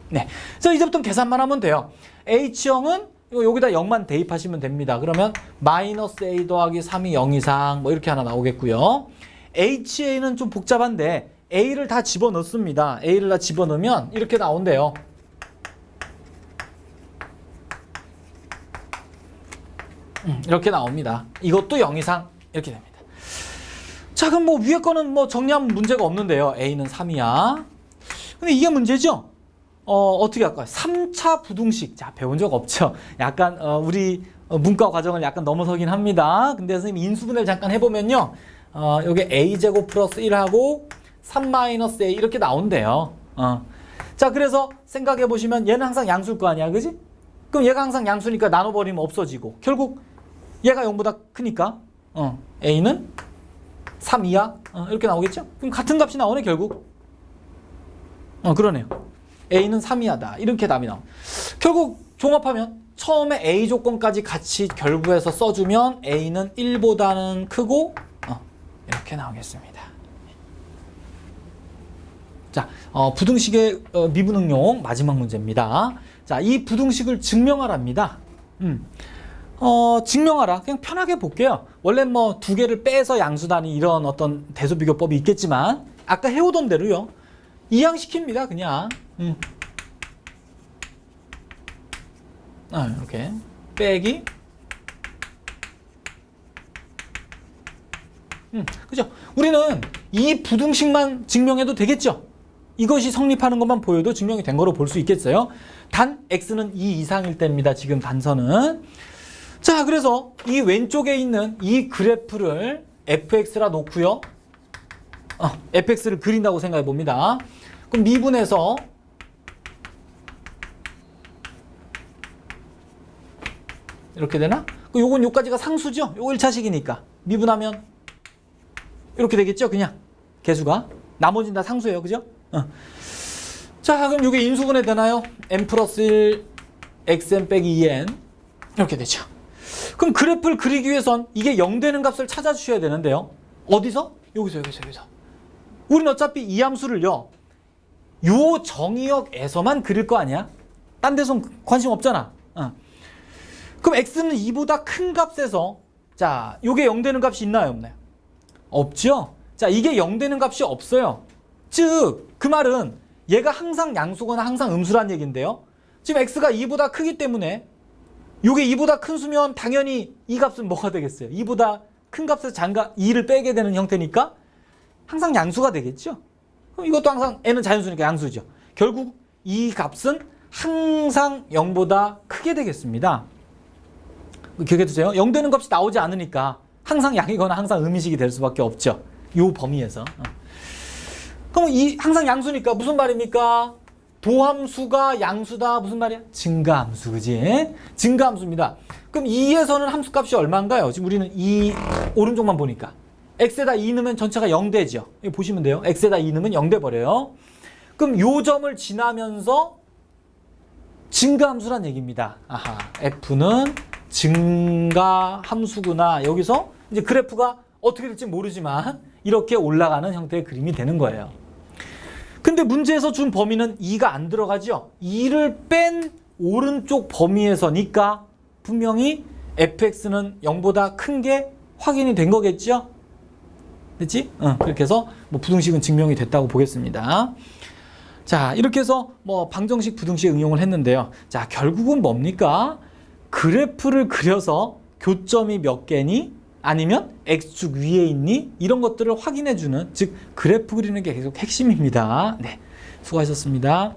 Speaker 1: 네. 그래서 이제부터 계산만 하면 돼요. H형은 여기다 0만 대입하시면 됩니다. 그러면 마이너스 A 더하기 3이 0 이상 뭐 이렇게 하나 나오겠고요. HA는 좀 복잡한데 A를 다 집어넣습니다. A를 다 집어넣으면 이렇게 나온대요. 이렇게 나옵니다. 이것도 0 이상 이렇게 됩니다. 자, 그럼 뭐 위에 거는 뭐 정리하면 문제가 없는데요. A는 3이야. 근데 이게 문제죠? 어떻게 할까요? 3차 부등식. 자, 배운 적 없죠? 약간 우리 문과 과정을 약간 넘어서긴 합니다. 근데 선생님 인수분해를 잠깐 해보면요. 여기 a제곱 플러스 1하고 3 마이너스 a 이렇게 나온대요. 자, 그래서 생각해 보시면 얘는 항상 양수일 거 아니야, 그지? 그럼 얘가 항상 양수니까 나눠버리면 없어지고 결국 얘가 0보다 크니까 a는 3 이하 이렇게 나오겠죠? 그럼 같은 값이 나오네 결국. 그러네요. a는 3 이하다 이렇게 답이 나와. 결국 종합하면 처음에 a 조건까지 같이 결부해서 써주면 a는 1보다는 크고 이렇게 나오겠습니다. 자, 부등식의 미분 응용 마지막 문제입니다. 자, 이 부등식을 증명하랍니다. 증명하라. 그냥 편하게 볼게요. 원래 뭐 두 개를 빼서 양수다니 이런 어떤 대소비교법이 있겠지만 아까 해오던 대로요. 이항시킵니다. 그냥. 이렇게 빼기. 그죠? 우리는 이 부등식만 증명해도 되겠죠? 이것이 성립하는 것만 보여도 증명이 된 거로 볼 수 있겠어요. 단 x는 2 이상일 때입니다. 지금 단서는. 자, 그래서 이 왼쪽에 있는 이 그래프를 fx라 놓고요. fx를 그린다고 생각해 봅니다. 그럼 미분해서 이렇게 되나? 요건 요까지가 상수죠? 요 1차식이니까 미분하면 이렇게 되겠죠? 그냥 개수가 나머지는 다 상수예요. 그죠? 자, 그럼 이게 인수분해 되나요? n 플러스 1 xn 빼기 2n 이렇게 되죠. 그럼 그래프를 그리기 위해선 이게 0 되는 값을 찾아주셔야 되는데요. 어디서? 여기서. 우린 어차피 이 함수를요. 요 정의역에서만 그릴 거 아니야? 딴 데선 관심 없잖아. 그럼 x는 2보다 큰 값에서 자, 요게 0 되는 값이 있나요? 없나요? 없죠? 자, 이게 0 되는 값이 없어요. 즉, 그 말은 얘가 항상 양수거나 항상 음수란 얘기인데요. 지금 x가 2보다 크기 때문에 요게 2보다 큰 수면 당연히 이 값은 뭐가 되겠어요? 2보다 큰 값에서 장가 2를 빼게 되는 형태니까 항상 양수가 되겠죠? 그럼 이것도 항상 n은 자연수니까 양수죠. 결국 이 값은 항상 0보다 크게 되겠습니다. 기억해 두세요. 0 되는 값이 나오지 않으니까 항상 양이거나 항상 음이식이 될 수밖에 없죠. 요 범위에서. 그럼 이 항상 양수니까 무슨 말입니까? 도함수가 양수다. 무슨 말이야? 증가함수, 그지? 증가함수입니다. 그럼 2에서는 함수값이 얼마인가요? 지금 우리는 이 오른쪽만 보니까 x에다 2 넣으면 전체가 0 되죠. 이거 보시면 돼요. x에다 2 넣으면 0 돼 버려요. 그럼 요 점을 지나면서 증가함수란 얘기입니다. 아하, f는 증가함수구나. 여기서 이제 그래프가 어떻게 될지 모르지만 이렇게 올라가는 형태의 그림이 되는 거예요. 근데 문제에서 준 범위는 2가 안 들어가죠. 2를 뺀 오른쪽 범위에서니까 분명히 fx는 0보다 큰 게 확인이 된 거겠죠? 됐지? 그렇게 해서 뭐 부등식은 증명이 됐다고 보겠습니다. 자, 이렇게 해서 뭐 방정식, 부등식 응용을 했는데요. 자, 결국은 뭡니까? 그래프를 그려서 교점이 몇 개니? 아니면 x축 위에 있니? 이런 것들을 확인해주는, 즉 그래프 그리는 게 계속 핵심입니다. 네, 수고하셨습니다.